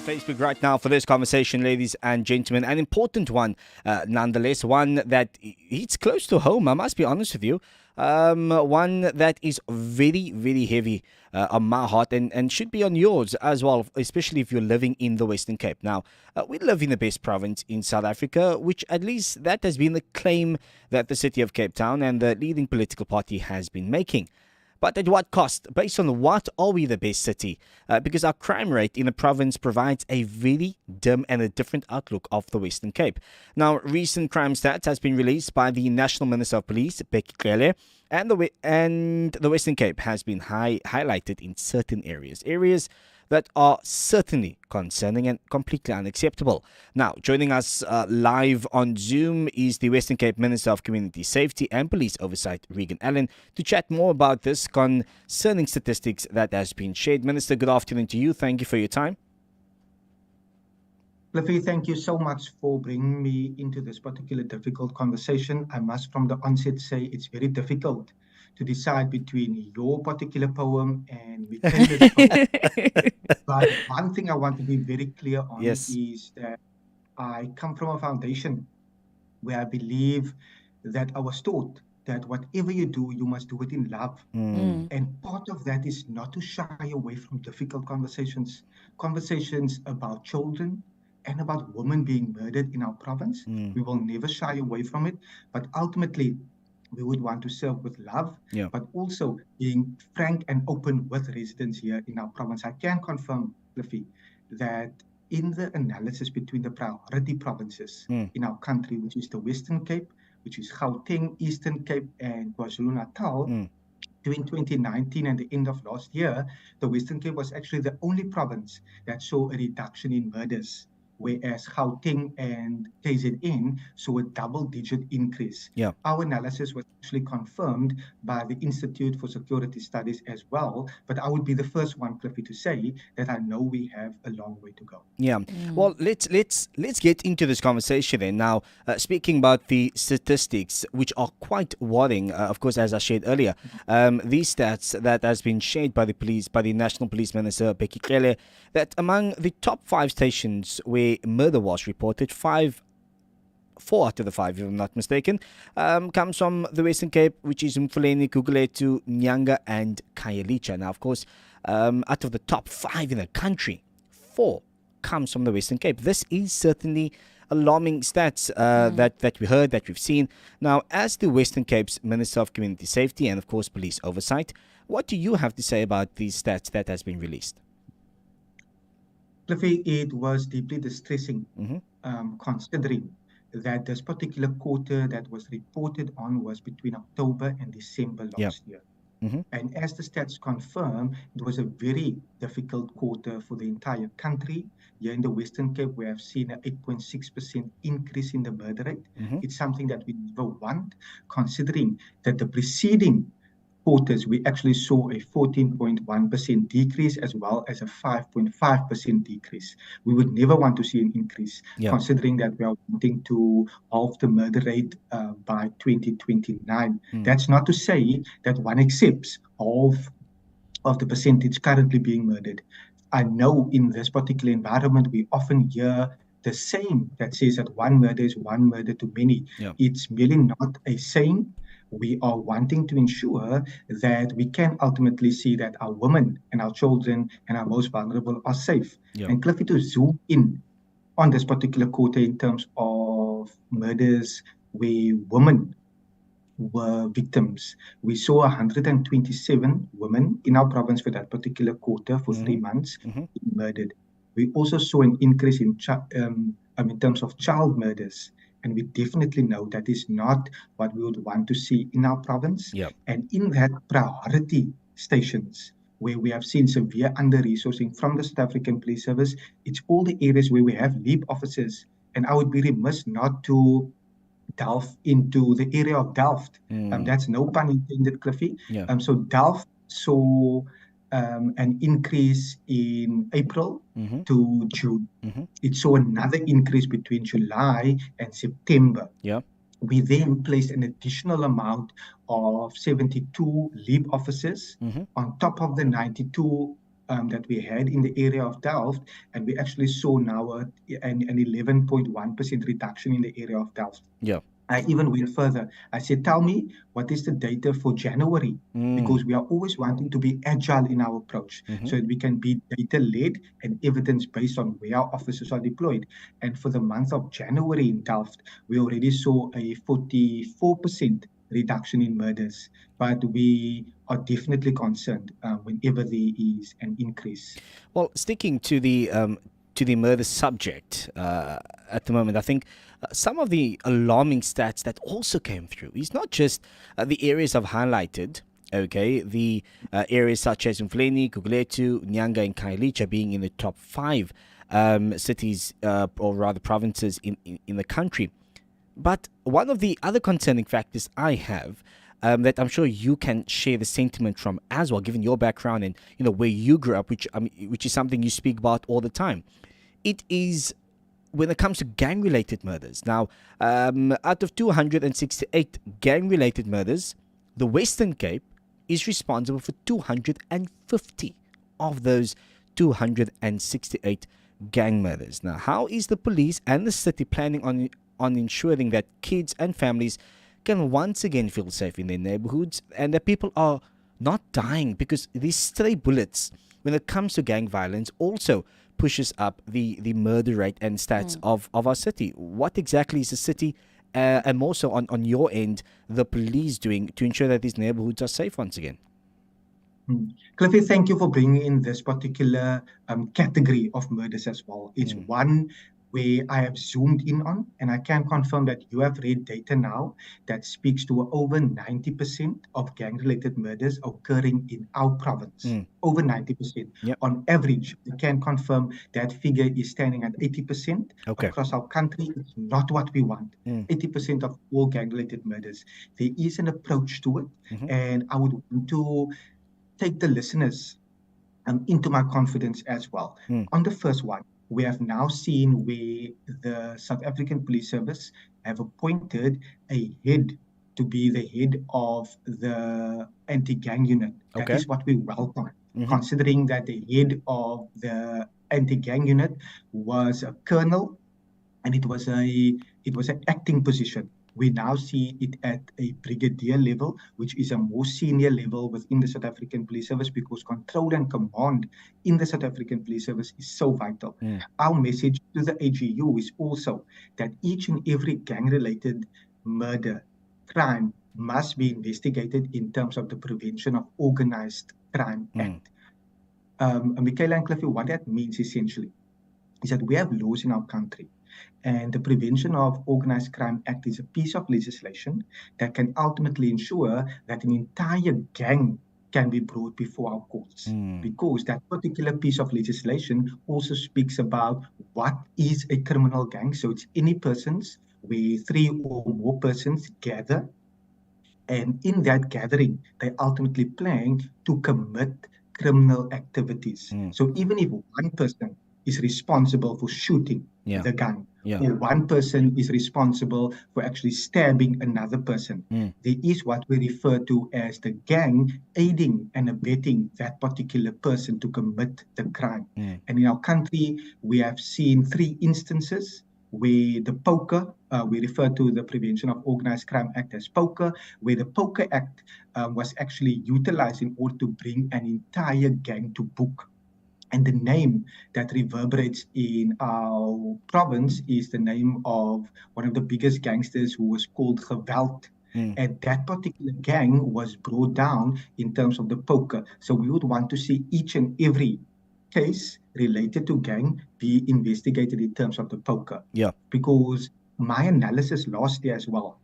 Facebook right now for this conversation, ladies and gentlemen. An important one, nonetheless, one that it's close to home, I must be honest with you. One that is very, very heavy on my heart and should be on yours as well, especially if you're living in the Western Cape. Now, we live in the best province in South Africa, which at least that has been the claim that the city of Cape Town and the leading political party has been making. But at what cost? Based on what are we the best city? Because our crime rate in the province provides a very dim and a different outlook of the Western Cape. Now, recent crime stats has been released by the National Minister of Police, Becky, and the Western Cape has been highlighted in certain areas that are certainly concerning and completely unacceptable. Now, joining us live on Zoom is the Western Cape Minister of Community Safety and Police Oversight, Reagan Allen, to chat more about this concerning statistics that has been shared. Minister, good afternoon to you. Thank you for your time. Cliffy, thank you so much for bringing me into this particular difficult conversation. I must from the onset say it's very difficult to decide between your particular poem and Michaela's poem. But one thing I want to be very clear on is that I come from a foundation where I believe that I was taught that whatever you do, you must do it in love. And part of that is not to shy away from difficult conversations about children and about women being murdered in our province. We will never shy away from it. But ultimately, we would want to serve with love, but also being frank and open with residents here in our province. I can confirm, Cliffy, that in the analysis between the priority provinces in our country, which is the Western Cape, which is Gauteng, Eastern Cape, and KwaZulu-Natal, during 2019 and the end of last year, the Western Cape was actually the only province that saw a reduction in murders, whereas Gauteng and KZN saw a double-digit increase. Our analysis was actually confirmed by the Institute for Security Studies as well, but I would be the first one, Cliffy, to say that I know we have a long way to go. Well, let's get into this conversation then. Now, speaking about the statistics, which are quite worrying, of course, as I shared earlier, these stats that has been shared by the National Police Minister, Becky, that among the top 5 stations where murder was reported, 4 out of the 5, if I'm not mistaken, comes from the Western Cape, which is Mfuleni, Guguletu, Nyanga, and Khayelitsha. Now, of course, out of the top 5 in the country, 4 comes from the Western Cape. This is certainly alarming stats that we heard, that we've seen. Now, as the Western Cape's Minister of Community Safety and, of course, Police Oversight, what do you have to say about these stats that has been released? Cliffy, it was deeply distressing, considering that this particular quarter that was reported on was between October and December last year. And as the stats confirm, it was a very difficult quarter for the entire country. Here in the Western Cape, we have seen an 8.6% increase in the murder rate. It's something that we never want, considering that the preceding quarters, we actually saw a 14.1% decrease as well as a 5.5% decrease. We would never want to see an increase, considering that we are wanting to halve the murder rate by 2029. That's not to say that one accepts half of the percentage currently being murdered. I know in this particular environment, we often hear the saying that says that one murder is one murder too many. It's really not a saying. We are wanting to ensure that we can ultimately see that our women and our children and our most vulnerable are safe. And Cliffy, to zoom in on this particular quarter in terms of murders where women were victims, we saw 127 women in our province for that particular quarter for 3 months murdered. We also saw an increase in terms of child murders. And we definitely know that is not what we would want to see in our province. And in that priority stations, where we have seen severe under-resourcing from the South African Police Service, it's all the areas where we have LEAP officers. And I would be remiss not to delve into the area of Delft. That's no pun intended, Cliffy. So Delft saw an increase in April to June. It saw another increase between July and September. We then placed an additional amount of 72 LEAP officers on top of the 92 that we had in the area of Delft, and we actually saw now an 11.1% reduction in the area of Delft. Yeah. I even went further. I said, tell me, what is the data for January? Because we are always wanting to be agile in our approach so that we can be data-led and evidence-based on where our officers are deployed. And for the month of January in Delft, we already saw a 44% reduction in murders. But we are definitely concerned whenever there is an increase. Well, sticking to the murder subject at the moment, I think some of the alarming stats that also came through is not just the areas I've highlighted. Okay, the areas such as Mfuleni, Guguletu, Nyanga, and Kailicha being in the top 5 cities or rather provinces in the country. But one of the other concerning factors I have that I'm sure you can share the sentiment from as well, given your background and where you grew up, which is something you speak about all the time. It is when it comes to gang-related murders. Now, out of 268 gang-related murders, the Western Cape is responsible for 250 of those 268 gang murders. Now, how is the police and the city planning on ensuring that kids and families can once again feel safe in their neighborhoods and that people are not dying because these stray bullets, when it comes to gang violence, also pushes up the murder rate and stats of our city? What exactly is the city and more so on your end, the police doing to ensure that these neighborhoods are safe once again? Cliffy, thank you for bringing in this particular category of murders as well. It's one where I have zoomed in on, and I can confirm that you have read data now that speaks to over 90% of gang-related murders occurring in our province. Over 90%. Yep. On average, I can confirm that figure is standing at 80% Okay. across our country. It's not what we want. 80% of all gang-related murders. There is an approach to it, and I would want to take the listeners into my confidence as well. On the first one, we have now seen where the South African Police Service have appointed a head to be the head of the anti-gang unit. That Okay. is what we welcome, considering that the head of the anti-gang unit was a colonel, and it was an acting position. We now see it at a brigadier level, which is a more senior level within the South African Police Service, because control and command in the South African Police Service is so vital. Our message to the AGU is also that each and every gang-related murder, crime, must be investigated in terms of the Prevention of Organized Crime Act. Michaela and Cliffy, what that means essentially is that we have laws in our country, and the Prevention of Organized Crime Act is a piece of legislation that can ultimately ensure that an entire gang can be brought before our courts. Because that particular piece of legislation also speaks about what is a criminal gang. So it's any persons where 3 or more persons gather, and in that gathering, they ultimately plan to commit criminal activities. So even if one person is responsible for shooting the gun, or one person is responsible for actually stabbing another person, there is what we refer to as the gang aiding and abetting that particular person to commit the crime. And in our country, we have seen 3 instances where the POCA, we refer to the Prevention of Organized Crime Act as POCA, where the POCA Act was actually utilized in order to bring an entire gang to book. And the name that reverberates in our province is the name of one of the biggest gangsters who was called Geweld. And that particular gang was brought down in terms of the POCA. So we would want to see each and every case related to gang be investigated in terms of the POCA. Because my analysis last year as well,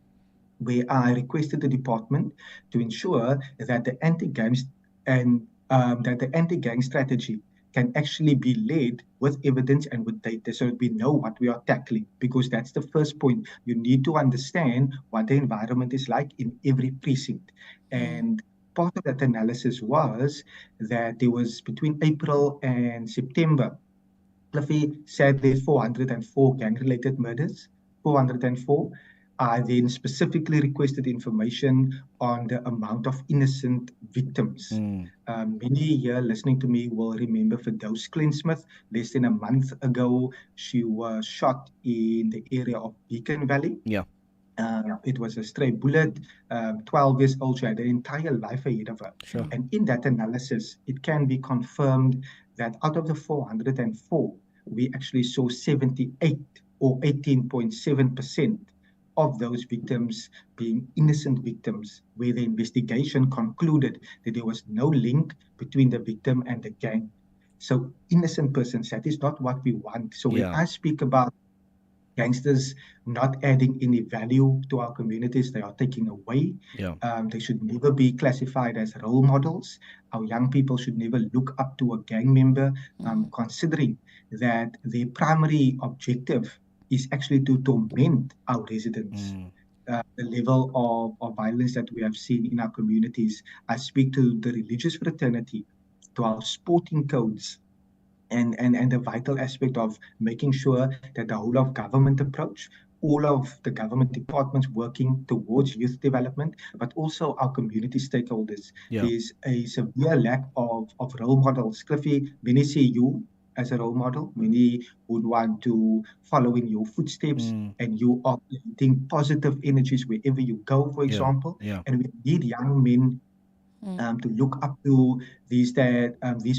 where I requested the department to ensure that the anti-gang and that the anti-gang strategy can actually be led with evidence and with data, so that we know what we are tackling, because that's the first point. You need to understand what the environment is like in every precinct. And part of that analysis was that there was between April and September, Fluffy said there's 404 gang-related murders, 404. I then specifically requested information on the amount of innocent victims. Many here listening to me will remember Firdaus Clinsmith. Less than a month ago, she was shot in the area of Beacon Valley. Yeah. It was a stray bullet, 12 years old. She had an entire life ahead of her. Sure. And in that analysis, it can be confirmed that out of the 404, we actually saw 78 or 18.7% of those victims being innocent victims, where the investigation concluded that there was no link between the victim and the gang. So innocent persons, that is not what we want. So when I speak about gangsters not adding any value to our communities, they are taking away. They should never be classified as role models. Our young people should never look up to a gang member, considering that their primary objective is actually to torment our residents. The level of violence that we have seen in our communities. I speak to the religious fraternity, to our sporting codes, and the vital aspect of making sure that the whole of government approach, all of the government departments working towards youth development, but also our community stakeholders. There's a severe lack of role models. Cliffy, many see you as a role model. Many would want to follow in your footsteps, and you are creating positive energies wherever you go, for example. And we need young men to look up to these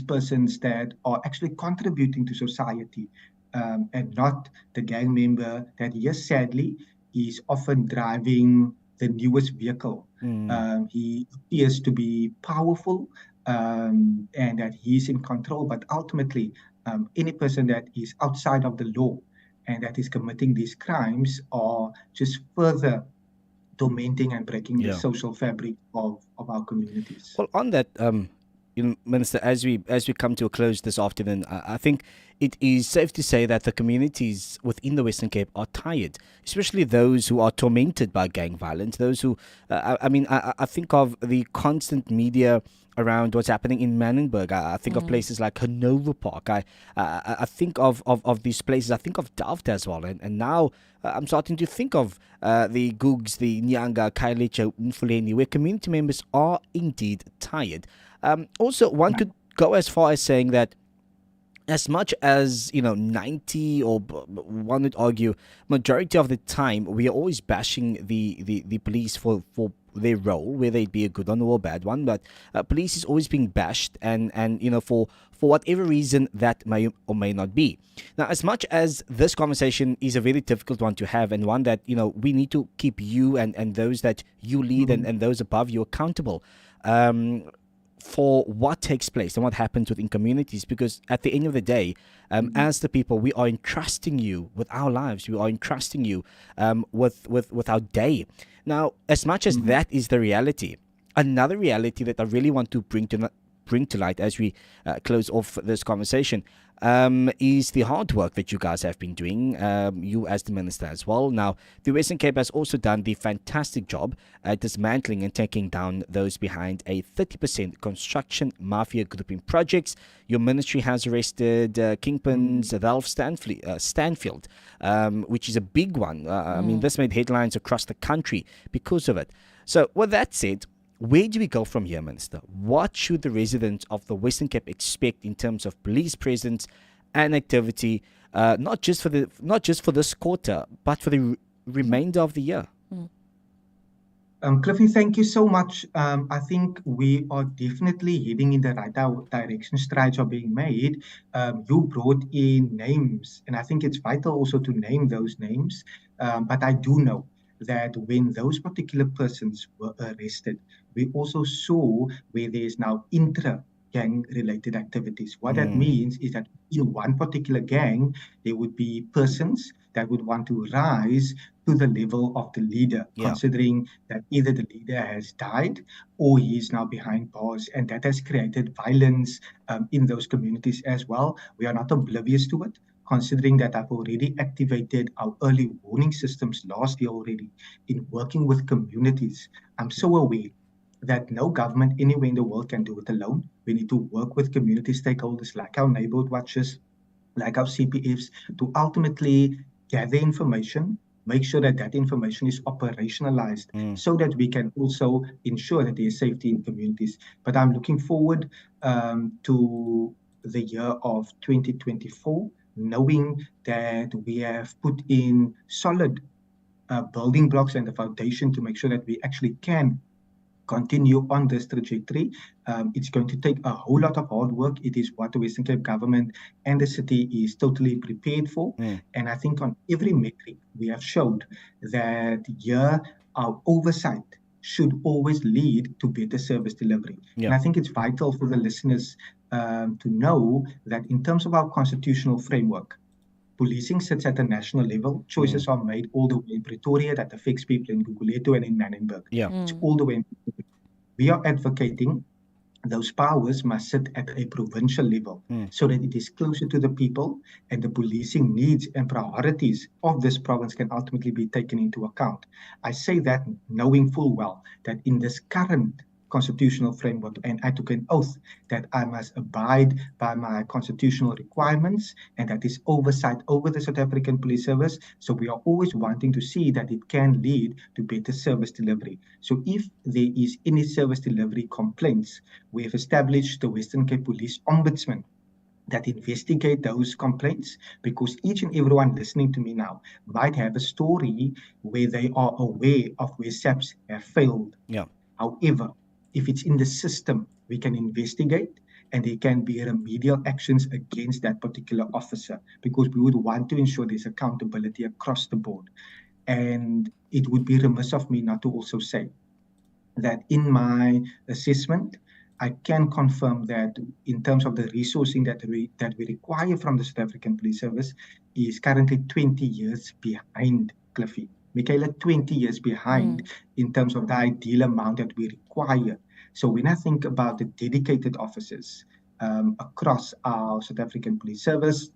persons that are actually contributing to society, and not the gang member that, yes, sadly, is often driving the newest vehicle. He appears to be powerful, and that he's in control, but ultimately, any person that is outside of the law and that is committing these crimes are just further tormenting and breaking the social fabric of our communities. Well, on that, Minister, as we come to a close this afternoon, I think it is safe to say that the communities within the Western Cape are tired, especially those who are tormented by gang violence. Those who, I think of the constant media around what's happening in Manenberg. I think of places like Hanover Park. I think of these places. I think of Delft as well. And now I'm starting to think of the Googs, the Nyanga, Khayelitsha, Mfuleni, where community members are indeed tired. Also, one could go as far as saying that as much as 90, or one would argue majority of the time, we are always bashing the police for their role, whether it be a good one or a bad one. But police is always being bashed, and for whatever reason that may or may not be. Now, as much as this conversation is a very difficult one to have, and one that we need to keep you and those that you lead and those above you accountable for what takes place and what happens within communities, because at the end of the day, as the people, we are entrusting you with our lives. We are entrusting you with our day. Now, as much as that is the reality, another reality that I really want to bring to light as we close off this conversation is the hard work that you guys have been doing, you as the minister as well. Now, the Western Cape has also done the fantastic job at dismantling and taking down those behind a 30% construction mafia group in projects. Your ministry has arrested kingpins Ralph Stanfield, which is a big one. I mean, this made headlines across the country because of it. So, with that said, where do we go from here, Minister? What should the residents of the Western Cape expect in terms of police presence and activity, not just for this quarter, but for the remainder of the year? Cliffy, thank you so much. I think we are definitely heading in the right direction. Strides are being made. You brought in names, and I think it's vital also to name those names. But I do know that when those particular persons were arrested, we also saw where there is now intra-gang related activities. What that means is that in one particular gang, there would be persons that would want to rise to the level of the leader, considering that either the leader has died or he is now behind bars, and that has created violence in those communities as well. We are not oblivious to it, considering that I've already activated our early warning systems last year already in working with communities. I'm so aware that no government anywhere in the world can do it alone. We need to work with community stakeholders like our neighborhood watchers, like our CPFs, to ultimately gather information, make sure that that information is operationalized so that we can also ensure that there is safety in communities. But I'm looking forward to the year of 2024, knowing that we have put in solid building blocks and the foundation to make sure that we actually can continue on this trajectory. It's going to take a whole lot of hard work. It is what the Western Cape government and the city is totally prepared for. And I think on every metric, we have showed that here our oversight should always lead to better service delivery. And I think it's vital for the listeners to know that in terms of our constitutional framework, policing sits at a national level. Choices are made all the way in Pretoria that affects people in Guguletu and in Manenberg. It's all the way in Pretoria. We are advocating those powers must sit at a provincial level so that it is closer to the people and the policing needs and priorities of this province can ultimately be taken into account. I say that knowing full well that in this current constitutional framework, and I took an oath that I must abide by my constitutional requirements, and that is oversight over the South African Police Service. So we are always wanting to see that it can lead to better service delivery. So if there is any service delivery complaints, we have established the Western Cape Police Ombudsman that investigate those complaints, because each and everyone listening to me now might have a story where they are aware of where SAPs have failed. However, if it's in the system, we can investigate and there can be remedial actions against that particular officer, because we would want to ensure there's accountability across the board. And it would be remiss of me not to also say that in my assessment, I can confirm that in terms of the resourcing that we require from the South African Police Service is currently 20 years behind, Cliffy. Michaela, 20 years behind in terms of the ideal amount that we require. So when I think about the dedicated officers across our South African Police Service,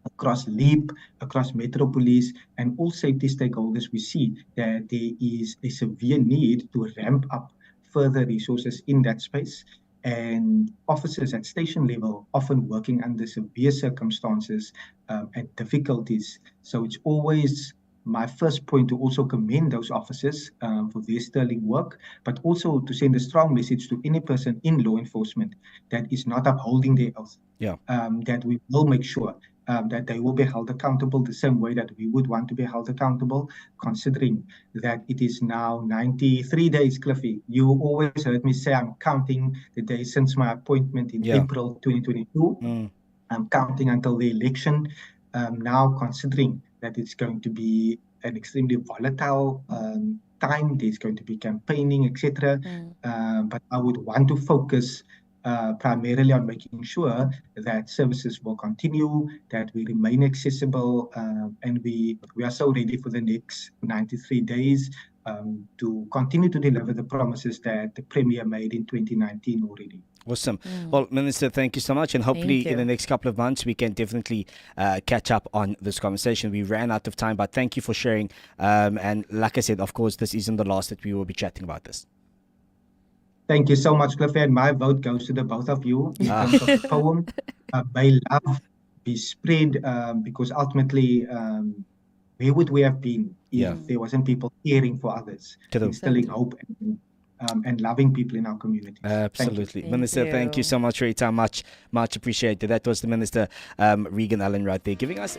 across LEAP, across Metro Police, and all safety stakeholders, we see that there is a severe need to ramp up further resources in that space. And officers at station level often working under severe circumstances and difficulties. So it's always my first point to also commend those officers for their sterling work, but also to send a strong message to any person in law enforcement that is not upholding their oath, that we will make sure that they will be held accountable the same way that we would want to be held accountable, considering that it is now 93 days, Cliffy. You always heard me say I'm counting the days since my appointment in April 2022. I'm counting until the election. Now, considering that it's going to be an extremely volatile time, there's going to be campaigning, etc. But I would want to focus primarily on making sure that services will continue, that we remain accessible, and we are so ready for the next 93 days to continue to deliver the promises that the Premier made in 2019 already. Awesome. Well, Minister, thank you so much. And hopefully in the next couple of months, we can definitely catch up on this conversation. We ran out of time, but thank you for sharing. And like I said, of course, this isn't the last that we will be chatting about this. Thank you so much, Cliffy. And my vote goes to the both of you in terms of the poem. May love be spread, because ultimately, where would we have been if there wasn't people caring for others, instilling hope and loving people in our community? Absolutely. Minister, thank you so much for your time. Much appreciated. That was the Minister, Reagan Allen, right there, giving us